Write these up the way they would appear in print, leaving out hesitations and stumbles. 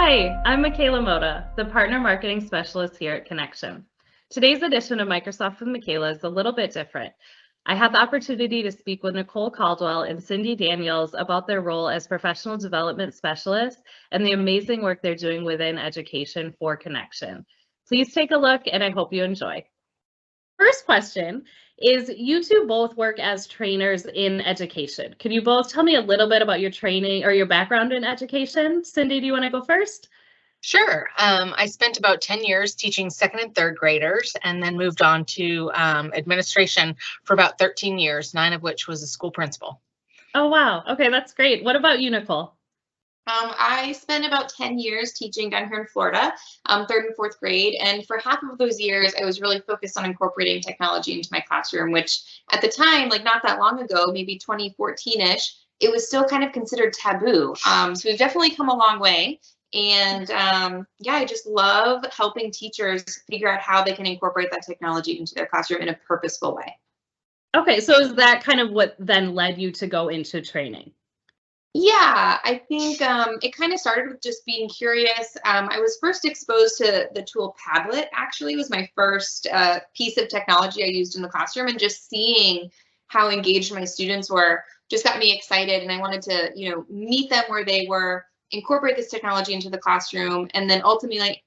Hi, I'm Michaela Moda, the Partner Marketing Specialist here at Connection. Today's edition of Microsoft with Michaela is a little bit different. I had the opportunity to speak with Nicole Caldwell and Cindy Daniels about their role as professional development specialists and the amazing work they're doing within education for Connection. Please take a look, and I hope you enjoy. First question is, you two both work as trainers in education. Can you both tell me a little bit about your training or your background in education? Cindy, do you want to go first? Sure. I spent about 10 years teaching second and third graders and then moved on to administration for about 13 years, 9 of which was a school principal. Oh, wow. Okay, that's great. What about you, Nicole? I spent about 10 years teaching down here in Florida, third and fourth grade. And for half of those years, I was really focused on incorporating technology into my classroom, which at the time, like not that long ago, maybe 2014-ish, it was still kind of considered taboo. So we've definitely come a long way. And yeah, I just love helping teachers figure out how they can incorporate that technology into their classroom in a purposeful way. Okay, so is that kind of what then led you to go into training? Yeah, I think it kind of started with just being curious. I was first exposed to the tool Padlet. Actually, was my first piece of technology I used in the classroom, and just seeing how engaged my students were just got me excited, and I wanted to, meet them where they were, incorporate this technology into the classroom, and then ultimately I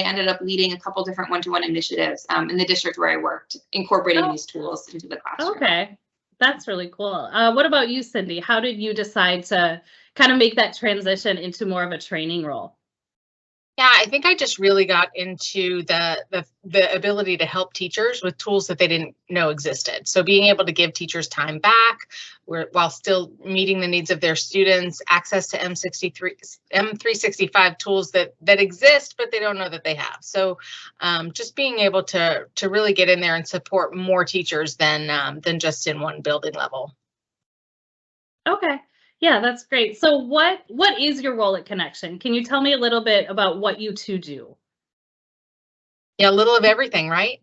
ended up leading a couple different one-to-one initiatives in the district where I worked, incorporating these tools into the classroom. Okay. That's really cool. What about you, Cindy? How did you decide to kind of make that transition into more of a training role? Yeah, I think I just really got into the ability to help teachers with tools that they didn't know existed. So being able to give teachers time back while still meeting the needs of their students, access to M365 tools that exist, but they don't know that they have. So just being able to really get in there and support more teachers than just in one building level. Okay. Yeah, that's great. So what is your role at Connection? Can you tell me a little bit about what you two do? Yeah, a little of everything, right?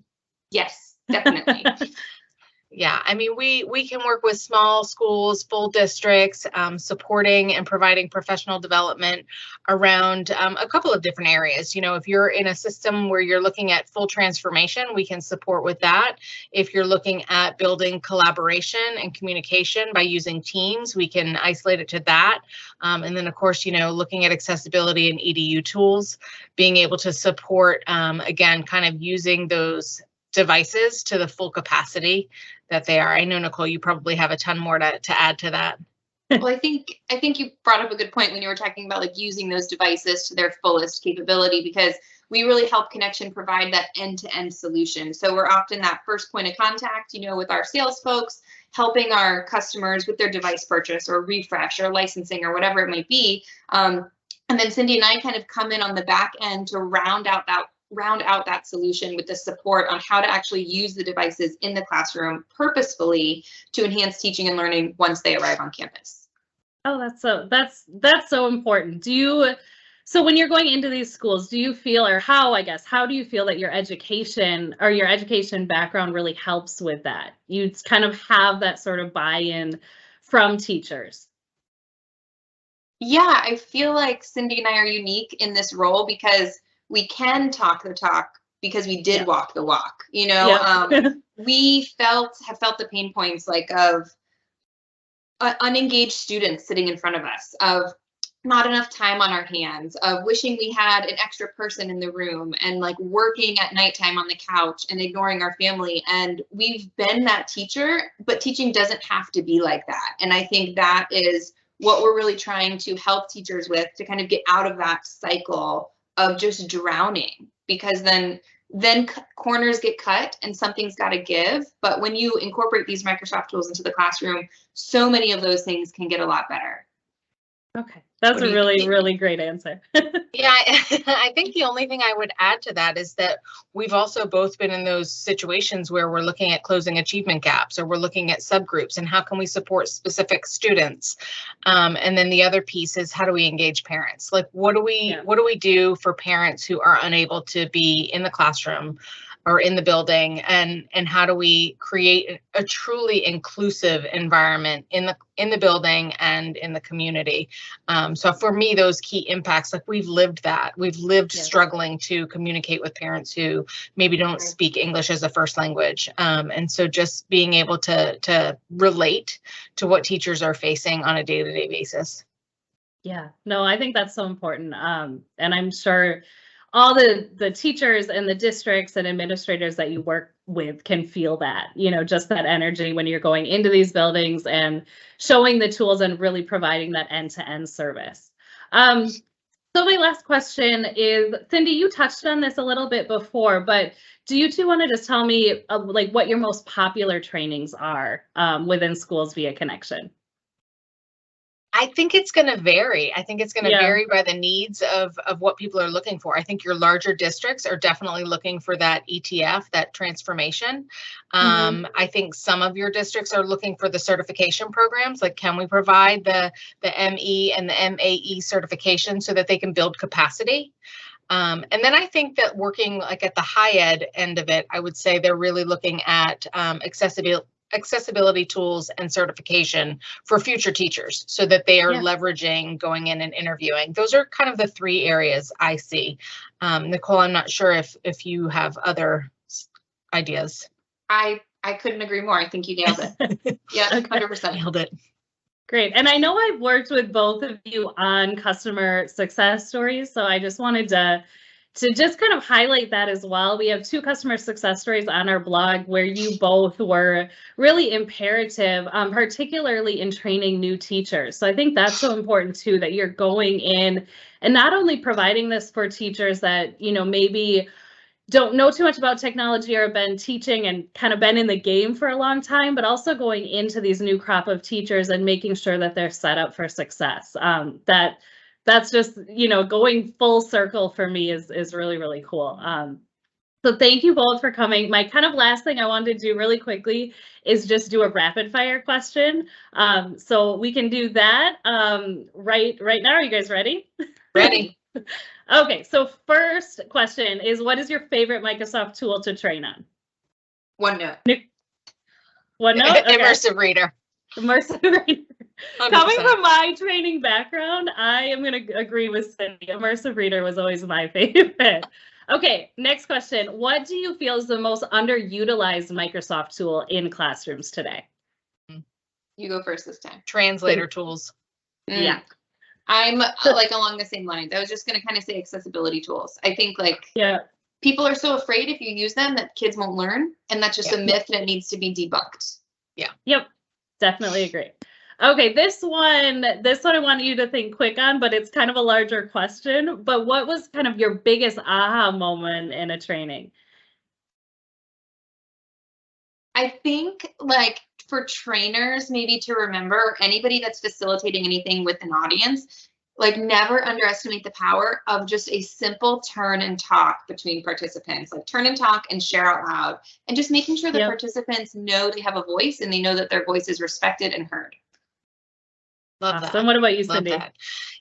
Yes, definitely. Yeah, I mean, we can work with small schools, full districts, supporting and providing professional development around a couple of different areas. If you're in a system where you're looking at full transformation, we can support with that. If you're looking at building collaboration and communication by using Teams, we can isolate it to that. And then, of course, looking at accessibility and EDU tools, being able to support, again, kind of using those devices to the full capacity that they are. I know, Nicole, you probably have a ton more to add to that. Well, I think you brought up a good point when you were talking about like using those devices to their fullest capability, because we really help Connection provide that end-to-end solution. So we're often that first point of contact, with our sales folks, helping our customers with their device purchase or refresh or licensing or whatever it might be. And then Cindy and I kind of come in on the back end to round out that solution with the support on how to actually use the devices in the classroom purposefully to enhance teaching and learning once they arrive on campus. Oh, that's so important. So when you're going into these schools, do you feel, or how do you feel that your education or your education background really helps with that? You kind of have that sort of buy-in from teachers. Yeah, I feel like Cindy and I are unique in this role because we can talk the talk because we did walk the walk. We have felt the pain points like of unengaged students sitting in front of us, of not enough time on our hands, of wishing we had an extra person in the room, and like working at nighttime on the couch and ignoring our family. And we've been that teacher, but teaching doesn't have to be like that. And I think that is what we're really trying to help teachers with, to kind of get out of that cycle of just drowning, because then corners get cut and something's got to give. But when you incorporate these Microsoft tools into the classroom, so many of those things can get a lot better. Okay, that's a really, really great answer. Yeah, I think the only thing I would add to that is that we've also both been in those situations where we're looking at closing achievement gaps, or we're looking at subgroups and how can we support specific students. And then the other piece is, how do we engage parents? Like, what do we do for parents who are unable to be in the classroom or in the building, and how do we create a truly inclusive environment in the building and in the community. So for me, those key impacts, like we've lived struggling to communicate with parents who maybe don't speak English as a first language. And so just being able to relate to what teachers are facing on a day-to-day basis. Yeah, no, I think that's so important. And I'm sure all the teachers and the districts and administrators that you work with can feel that, just that energy when you're going into these buildings and showing the tools and really providing that end-to-end service. So my last question is, Cindy, you touched on this a little bit before, but do you two want to just tell me like what your most popular trainings are within schools via Connection? I think it's going to vary. I think it's going to vary by the needs of what people are looking for. I think your larger districts are definitely looking for that ETF, that transformation. I think some of your districts are looking for the certification programs, like can we provide the ME and the MAE certification so that they can build capacity? And then I think that working like at the high ed end of it, I would say they're really looking at accessibility tools and certification for future teachers so that they are leveraging going in and interviewing. Those are kind of the three areas I see. Nicole, I'm not sure if you have other ideas. I couldn't agree more. I think you nailed it. Yeah, 100%. Nailed it. Great. And I know I've worked with both of you on customer success stories, so I just wanted to just kind of highlight that as well. We have 2 customer success stories on our blog where you both were really imperative, particularly in training new teachers. So I think that's so important too, that you're going in and not only providing this for teachers that, maybe don't know too much about technology or have been teaching and kind of been in the game for a long time, but also going into these new crop of teachers and making sure that they're set up for success. That's just, going full circle for me is really, really cool. So thank you both for coming. My kind of last thing I wanted to do really quickly is just do a rapid fire question. So we can do that right now. Are you guys ready? Ready. Okay, so first question is, what is your favorite Microsoft tool to train on? OneNote. OneNote? Okay. Immersive Reader. Immersive Reader. 100%. Coming from my training background, I am going to agree with Cindy. Immersive Reader was always my favorite. Okay, next question. What do you feel is the most underutilized Microsoft tool in classrooms today? You go first this time. Translator tools. Yeah. I'm like along the same lines. I was just going to kind of say accessibility tools. I think people are so afraid if you use them that kids won't learn. And that's just a myth that needs to be debunked. Yeah. Yep. Definitely agree. Okay, this one I want you to think quick on, but it's kind of a larger question. But what was kind of your biggest aha moment in a training? I think for trainers, maybe to remember, anybody that's facilitating anything with an audience, never underestimate the power of just a simple turn and talk between participants, turn and talk and share out loud, and just making sure the participants know they have a voice and they know that their voice is respected and heard. Love that. And what about you, Cindy?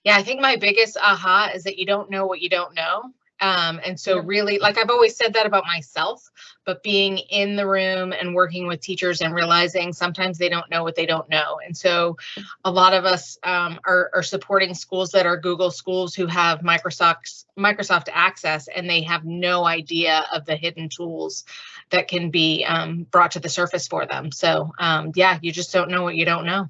Yeah, I think my biggest aha is that you don't know what you don't know. And so really, I've always said that about myself, but being in the room and working with teachers and realizing sometimes they don't know what they don't know. And so a lot of us are supporting schools that are Google schools who have Microsoft access, and they have no idea of the hidden tools that can be brought to the surface for them. So you just don't know what you don't know.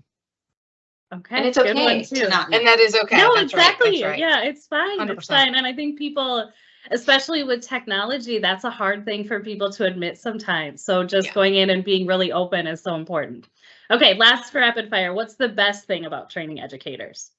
Okay, and it's okay to not know. And that is okay. No, That's exactly. Right. That's right. Yeah, it's fine. 100%. It's fine. And I think people, especially with technology, that's a hard thing for people to admit sometimes. So just going in and being really open is so important. Okay, last rapid fire. What's the best thing about training educators?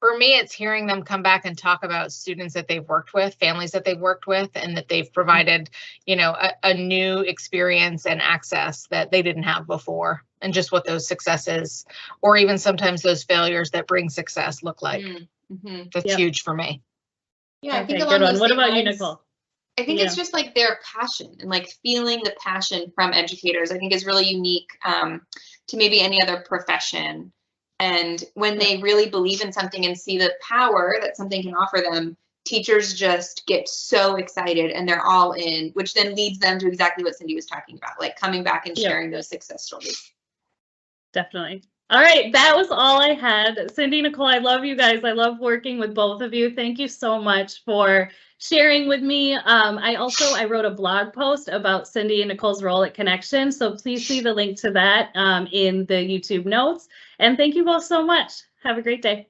For me, it's hearing them come back and talk about students that they've worked with, families that they've worked with, and that they've provided, a new experience and access that they didn't have before, and just what those successes, or even sometimes those failures that bring success, look like. That's huge for me. Yeah, I think good one. What about you, lines, Nicole? I think it's just their passion and feeling the passion from educators, I think is really unique to maybe any other profession. And when they really believe in something and see the power that something can offer them, teachers just get so excited and they're all in, which then leads them to exactly what Cindy was talking about, like coming back and sharing those success stories. Definitely. All right, that was all I had. Cindy, Nicole, I love you guys. I love working with both of you. Thank you so much for sharing with me. I wrote a blog post about Cindy and Nicole's role at Connection, so please see the link to that in the YouTube notes. And thank you both so much. Have a great day.